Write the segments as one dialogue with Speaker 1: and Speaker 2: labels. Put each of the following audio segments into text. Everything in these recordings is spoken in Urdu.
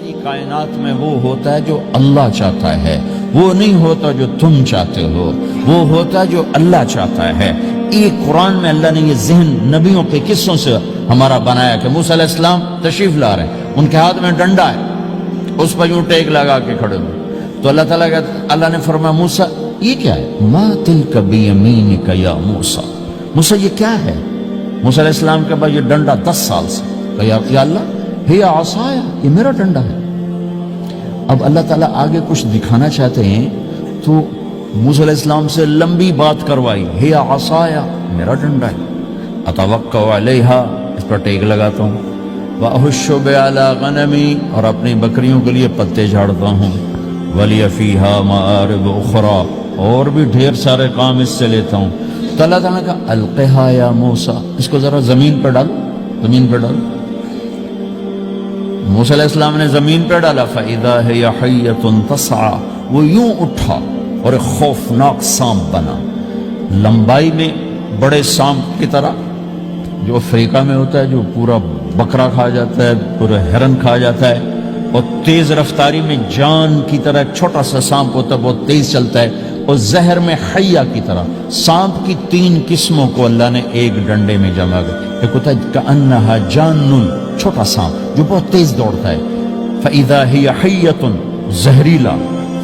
Speaker 1: ساری کائنات میں وہ ہوتا ہے جو اللہ چاہتا ہے، وہ نہیں ہوتا جو تم چاہتے ہو، وہ ہوتا ہے جو اللہ چاہتا ہے۔ ایک قرآن میں اللہ نے یہ ذہن نبیوں کے قصوں سے ہمارا بنایا کہ موسیٰ علیہ السلام تشریف لا رہے ہیں، ان کے ہاتھ میں ڈنڈا ہے، اس پر یوں ٹیک لگا کے کھڑے ہوئے، تو اللہ نے فرمایا موسیٰ یہ کیا ہے؟ ما تلک بیمینک یا موسیٰ، موسیٰ یہ کیا ہے؟ موسیٰ علیہ السلام کے بعد یہ ڈنڈا 10 سال سے، کہا یا اللہ ہی عصایا، یہ میرا ڈنڈا ہے۔ اب اللہ تعالیٰ آگے کچھ دکھانا چاہتے ہیں تو موسیٰ علیہ السلام سے لمبی بات کروائی، ہی عصایا، میرا ڈنڈا ہے، اتوکل علیہا، اس پر ٹیک لگاتا ہوں، وَأَحُشُّ بِعَلَىٰ غَنَمِي، اور اپنی بکریوں کے لیے پتے جھاڑتا ہوں، وَلِيَ فِيهَا مَآرِبُ أُخْرَىٰ، اور بھی ڈھیر سارے کام اس سے لیتا ہوں۔ تو اللہ تعالیٰ نے کہا القھا یا موسیٰ، اس کو ذرا زمین پہ ڈالو، زمین پہ ڈالو۔ موسیٰ علیہ السلام نے زمین پہ ڈالا، فَإِذَا هِيَ حَيَّةٌ تَسْعَىٰ، وہ یوں اٹھا اور ایک خوفناک سانپ بنا، لمبائی میں بڑے سانپ کی طرح جو افریقہ میں ہوتا ہے، جو پورا بکرا کھا جاتا ہے، پورا ہرن کھا جاتا ہے، اور تیز رفتاری میں جان کی طرح ایک چھوٹا سا سانپ ہوتا ہے، بہت تیز چلتا ہے، اور زہر میں حیہ کی طرح۔ سانپ کی 3 قسموں کو اللہ نے ایک ڈنڈے میں جمع کر، ایک ہوتا ہے کأنہا جان، چھوٹا سانپ جو بہت تیز دوڑتا ہے، فَإِذَا هِيَ حَيَّةٌ زہریلا،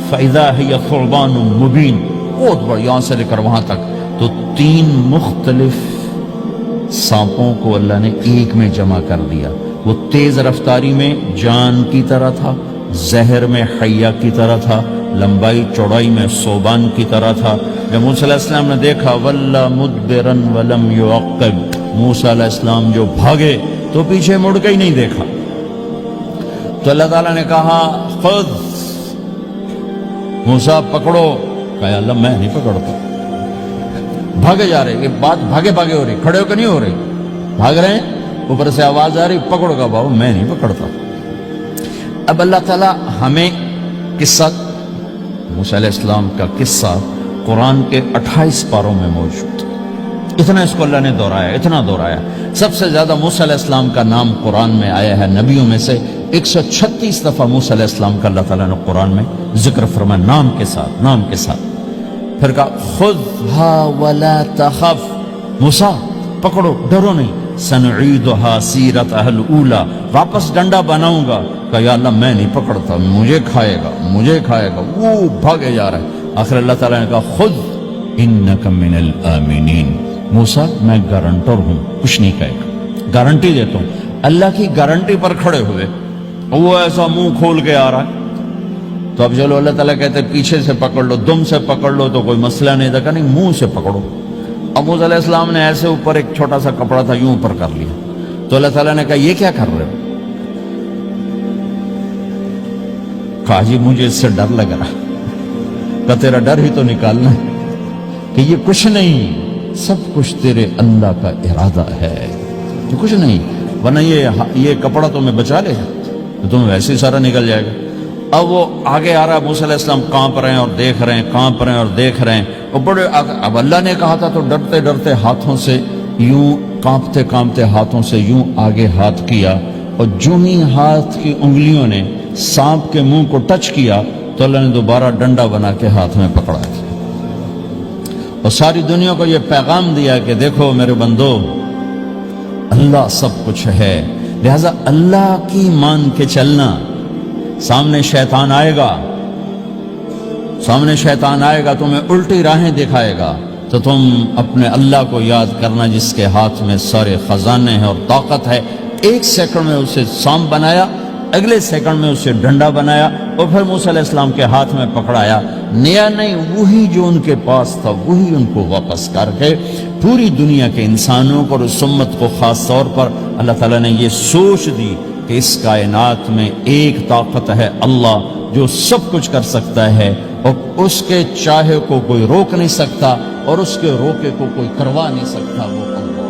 Speaker 1: فَإِذَا هِيَ ثُعْبَانٌ مُبِينٌ، بہت بڑا، یہاں سے لے کر وہاں تک۔ تو 3 مختلف سانپوں کو اللہ نے ایک میں جمع کر دیا، وہ تیز رفتاری میں جان کی طرح تھا، زہر میں حیہ کی طرح تھا، لمبائی چوڑائی میں ثعبان کی طرح تھا۔ جب موسیٰ علیہ السلام نے دیکھا وَلَّا مُدْبِرًا وَلَمْ يُعَقِّبْ، موسیٰ علیہ السلام جو بھاگے تو پیچھے مڑ کے ہی نہیں دیکھا، تو اللہ تعالیٰ نے کہا خذ موسیٰ پکڑو، کہا اللہ میں نہیں پکڑتا، بھاگے جا رہے، یہ بات بھاگے بھاگے ہو رہی، کھڑے ہو کے نہیں ہو رہی، بھاگ رہے ہیں، اوپر سے آواز آ رہی پکڑو گا، بابا میں نہیں پکڑتا۔ اب اللہ تعالیٰ ہمیں قصہ موسیٰ علیہ السلام کا قصہ قرآن کے 28 پاروں میں موجود، اتنا اس کو اللہ نے دہرایا، اتنا دہرایا۔ سب سے زیادہ موسیٰ علیہ السلام کا نام قرآن میں آیا ہے، نبیوں میں سے 136 دفعہ موسیٰ علیہ السلام کا اللہ تعالیٰ نے قرآن میں ذکر فرمایا، نام کے ساتھ، نام کے ساتھ۔ پھر کہا خذها ولا تخف، موسیٰ پکڑو ڈرو نہیں، سنعیدها سیرتها الاولی، واپس ڈنڈا بناؤں گا، کہا یا اللہ میں نہیں پکڑتا، مجھے کھائے گا، مجھے کھائے گا، وہ بھاگے جا رہا ہے۔ آخر اللہ تعالیٰ نے کہا خذ انک من الآمنین، موسیٰ میں گارنٹر ہوں، کچھ نہیں کہے گا، گارنٹی دیتا ہوں۔ اللہ کی گارنٹی پر کھڑے ہوئے، وہ ایسا منہ کھول کے آ رہا ہے، تو اب چلو اللہ تعالیٰ کہتے ہیں پیچھے سے پکڑ لو، دم سے پکڑ لو تو کوئی مسئلہ نہیں تھا، کہ نہیں منہ سے پکڑو۔ اب موسیٰ علیہ السلام نے ایسے اوپر ایک چھوٹا سا کپڑا تھا یوں اوپر کر لیا، تو اللہ تعالیٰ نے کہا یہ کیا کر رہے ہو؟ کہا جی مجھے اس سے ڈر لگ رہا، کہ تیرا ڈر ہی تو نکالنا ہے، کہ یہ کچھ نہیں، سب کچھ تیرے اللہ کا ارادہ ہے، یہ کچھ نہیں، ورنہ یہ کپڑا تمہیں بچا لے گا تو تمہیں ویسے ہی سارا نکل جائے گا۔ اب وہ آگے آ رہا ہے، موسیٰ علیہ السلام کانپ رہے ہیں اور دیکھ رہے ہیں، کانپ رہے ہیں اور دیکھ رہے ہیں، اور بڑے اب اللہ نے کہا تھا تو ڈرتے ڈرتے ہاتھوں سے یوں، کانپتے کانپتے ہاتھوں سے یوں آگے ہاتھ کیا، اور جو ہی ہاتھ کی انگلیوں نے سانپ کے منہ کو ٹچ کیا تو اللہ نے دوبارہ ڈنڈا بنا کے ہاتھ میں پکڑا تھا، اور ساری دنیا کو یہ پیغام دیا کہ دیکھو میرے بندو، اللہ سب کچھ ہے، لہذا اللہ کی مان کے چلنا۔ سامنے شیطان آئے گا، سامنے شیطان آئے گا، تمہیں الٹی راہیں دکھائے گا، تو تم اپنے اللہ کو یاد کرنا جس کے ہاتھ میں سارے خزانے ہیں اور طاقت ہے۔ 1 سیکنڈ میں اسے سانپ بنایا، اگلے سیکنڈ میں اسے ڈنڈا بنایا، اور پھر موسیٰ علیہ السلام کے ہاتھ میں پکڑایا، نیا نہیں، وہی جو ان کے پاس تھا وہی ان کو واپس کر کے پوری دنیا کے انسانوں کو اور اس امت کو خاص طور پر اللہ تعالیٰ نے یہ سوچ دی کہ اس کائنات میں ایک طاقت ہے اللہ جو سب کچھ کر سکتا ہے، اور اس کے چاہے کو کوئی روک نہیں سکتا اور اس کے روکے کو کوئی کروا نہیں سکتا، وہ اللہ۔